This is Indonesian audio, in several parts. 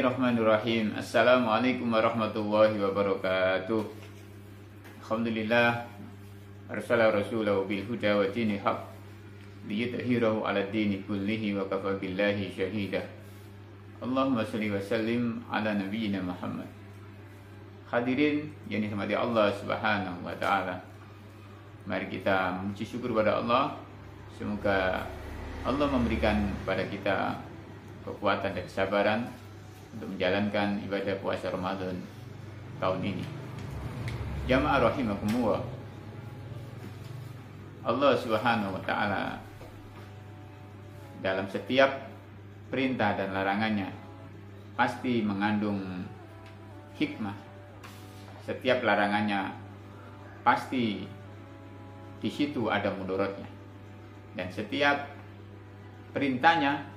Bismillahirrahmanirrahim. Assalamualaikum warahmatullahi wabarakatuh. Alhamdulillah arsala rasulahu bil huda wa dinil haq liyudhhirahu 'ala dini kullihi wa kafa billahi syahida. Allahumma shalli wa sallim ala nabiyyina Muhammad. Hadirin yang dirahmati Allah Subhanahu wa taala. Mari kita memuji syukur pada Allah. Semoga Allah memberikan kepada kita kekuatan dan kesabaran untuk menjalankan ibadah puasa Ramadan tahun ini. Jamaah rahimakumullah. Allah Subhanahu wa taala dalam setiap perintah dan larangannya pasti mengandung hikmah. Setiap larangannya pasti di situ ada mudaratnya. Dan setiap perintahnya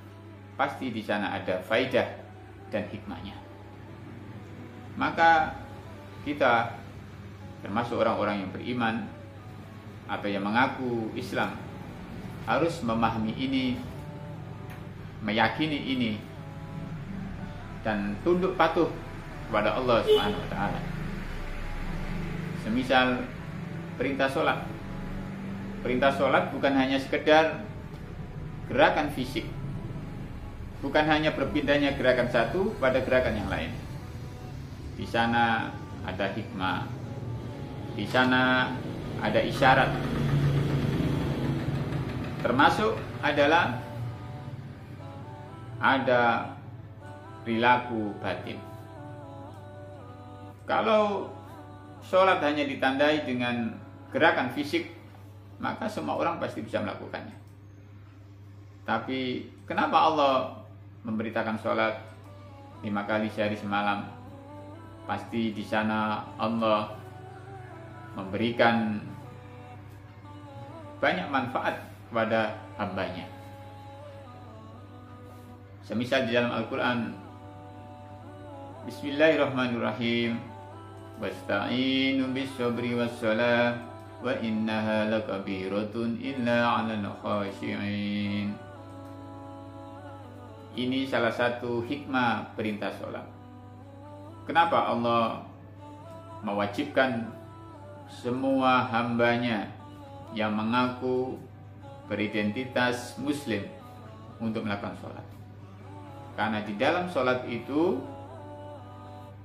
pasti di sana ada faidah dan hikmahnya. Maka kita termasuk orang-orang yang beriman atau yang mengaku Islam harus memahami ini, meyakini ini, dan tunduk patuh kepada Allah Subhanahu wa taala. Semisal perintah sholat. Perintah sholat bukan hanya sekedar gerakan fisik, bukan hanya berpindahnya gerakan satu pada gerakan yang lain. Di sana ada hikmah, di sana ada isyarat. Termasuk adalah ada perilaku batin. Kalau sholat hanya ditandai dengan gerakan fisik, maka semua orang pasti bisa melakukannya. Tapi kenapa Allah memberitakan sholat 5 kali sehari semalam? Pasti di sana Allah memberikan banyak manfaat kepada hambanya. Semisal di dalam Al-Quran, Bismillahirrahmanirrahim, wasta'inu bis-sabri was-salah wa innaha lakabiratun illa 'alal khashi'in. Ini salah satu hikmah perintah sholat. Kenapa Allah mewajibkan semua hambanya yang mengaku beridentitas Muslim untuk melakukan sholat? Karena di dalam sholat itu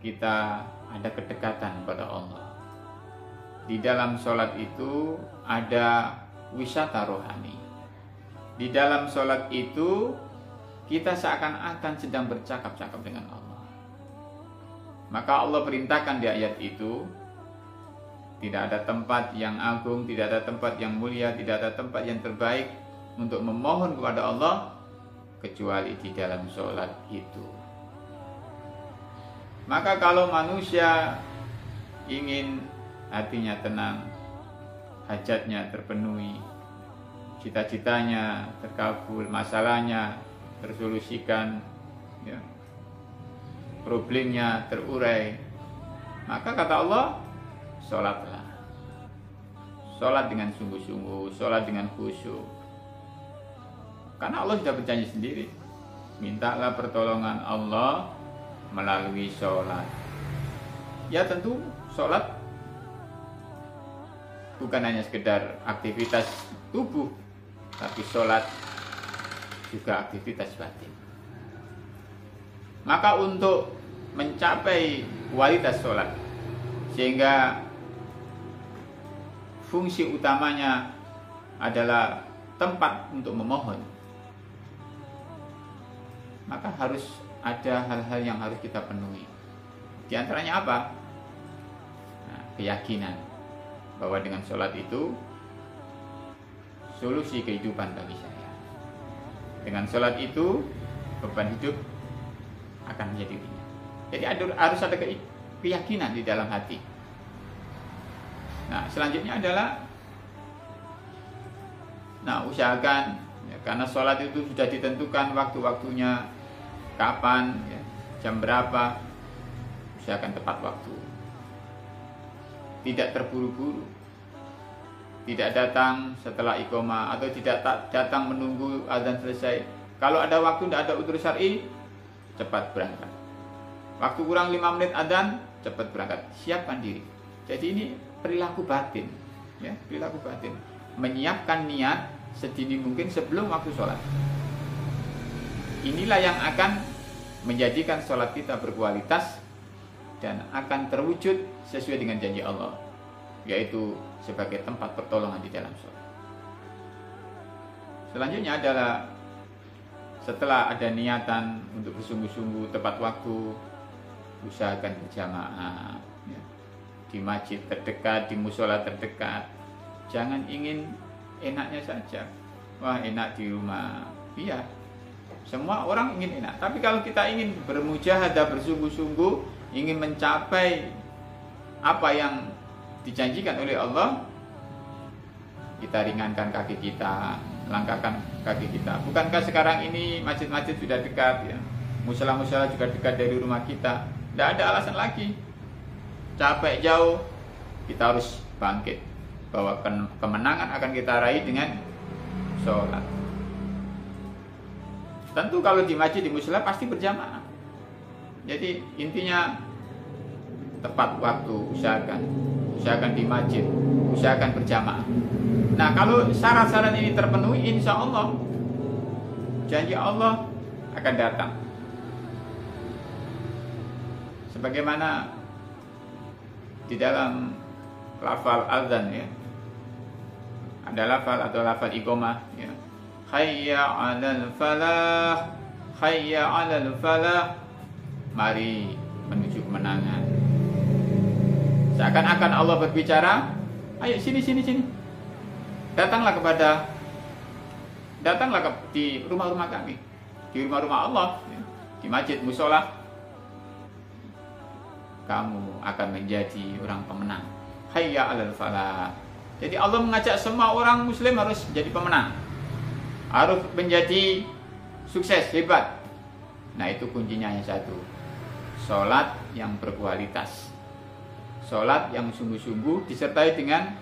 kita ada kedekatan kepada Allah. Di dalam sholat itu ada wisata rohani. Di dalam sholat itu kita seakan-akan sedang bercakap-cakap dengan Allah. Maka Allah perintahkan di ayat itu, tidak ada tempat yang agung, tidak ada tempat yang mulia, tidak ada tempat yang terbaik untuk memohon kepada Allah kecuali di dalam sholat itu. Maka kalau manusia ingin hatinya tenang, hajatnya terpenuhi, cita-citanya terkabul, masalahnya tersolusikan, ya, problemnya terurai, maka kata Allah, sholatlah. Sholat dengan sungguh-sungguh, sholat dengan khusyuk. Karena Allah sudah berjanji sendiri, mintalah pertolongan Allah melalui sholat. Ya tentu sholat bukan hanya sekedar aktivitas tubuh, tapi sholat juga aktivitas batin. Maka untuk mencapai kualitas sholat, sehingga fungsi utamanya adalah tempat untuk memohon, maka harus ada hal-hal yang harus kita penuhi. Di antaranya apa? Nah, keyakinan bahwa dengan sholat itu solusi kehidupan bagi saya. Dengan sholat itu beban hidup akan menjadi ringan. Jadi harus ada keyakinan di dalam hati. Nah, selanjutnya adalah usahakan, ya, karena sholat itu sudah ditentukan waktu-waktunya, kapan, ya, jam berapa, usahakan tepat waktu. Tidak terburu-buru, tidak datang setelah iqamah atau tidak datang menunggu azan selesai. Kalau ada waktu, tidak ada udzur syar'i, cepat berangkat. Waktu kurang 5 menit adzan, cepat berangkat, siapkan diri. Jadi ini perilaku batin, ya, perilaku batin. Menyiapkan niat sedini mungkin sebelum waktu sholat. Inilah yang akan menjadikan sholat kita berkualitas dan akan terwujud sesuai dengan janji Allah, yaitu sebagai tempat pertolongan di dalam sholat. Selanjutnya adalah setelah ada niatan untuk bersungguh-sungguh tepat waktu, usahakan berjamaah, ya, di masjid terdekat, di musola terdekat. Jangan ingin enaknya saja. Wah, enak di rumah. Iya, semua orang ingin enak. Tapi kalau kita ingin bermujahadah, bersungguh-sungguh, ingin mencapai apa yang dijanjikan oleh Allah, kita ringankan kaki kita, langkahkan kaki kita. Bukankah sekarang ini masjid-masjid sudah dekat, ya, musola-musola juga dekat dari rumah kita. Tidak ada alasan lagi capek jauh, kita harus bangkit, bahwa kemenangan akan kita raih dengan sholat. Tentu kalau di masjid, di musola pasti berjamaah. Jadi intinya tepat waktu, usahakan di masjid, usahakan berjamaah. Nah, kalau syarat-syarat ini terpenuhi, insya Allah janji Allah akan datang. Sebagaimana di dalam lafal azan, ya, ada lafal atau lafal iqamah, ya, hayya 'alal falah, hayya 'alal falah, mari menuju kemenangan. Seakan-akan Allah berbicara, ayo sini. Datanglah di rumah-rumah kami, di rumah-rumah Allah, ya, di masjid, musola. Kamu akan menjadi orang pemenang. Hayya 'alal falah. Jadi Allah mengajak semua orang muslim harus menjadi pemenang, harus menjadi sukses, hebat. Nah, itu kuncinya yang satu, sholat yang berkualitas, sholat yang sungguh-sungguh disertai dengan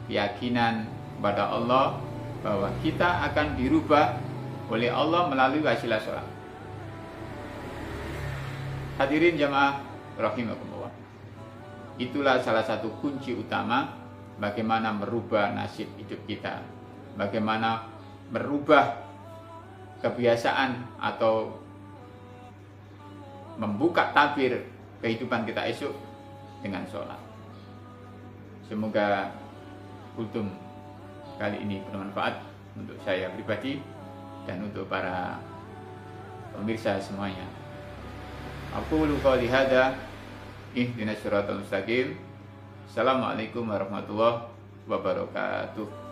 keyakinan kepada Allah bahwa kita akan dirubah oleh Allah melalui wasilah sholat. Hadirin jamaah rahimakumullah, itulah salah satu kunci utama bagaimana merubah nasib hidup kita, bagaimana merubah kebiasaan atau membuka tabir kehidupan kita esok dengan sholat. Semoga kultum kali ini bermanfaat untuk saya pribadi dan untuk para pemirsa semuanya. Aqulu qouli hadza, ihdinas siratal mustaqim. Assalamualaikum warahmatullahi wabarakatuh.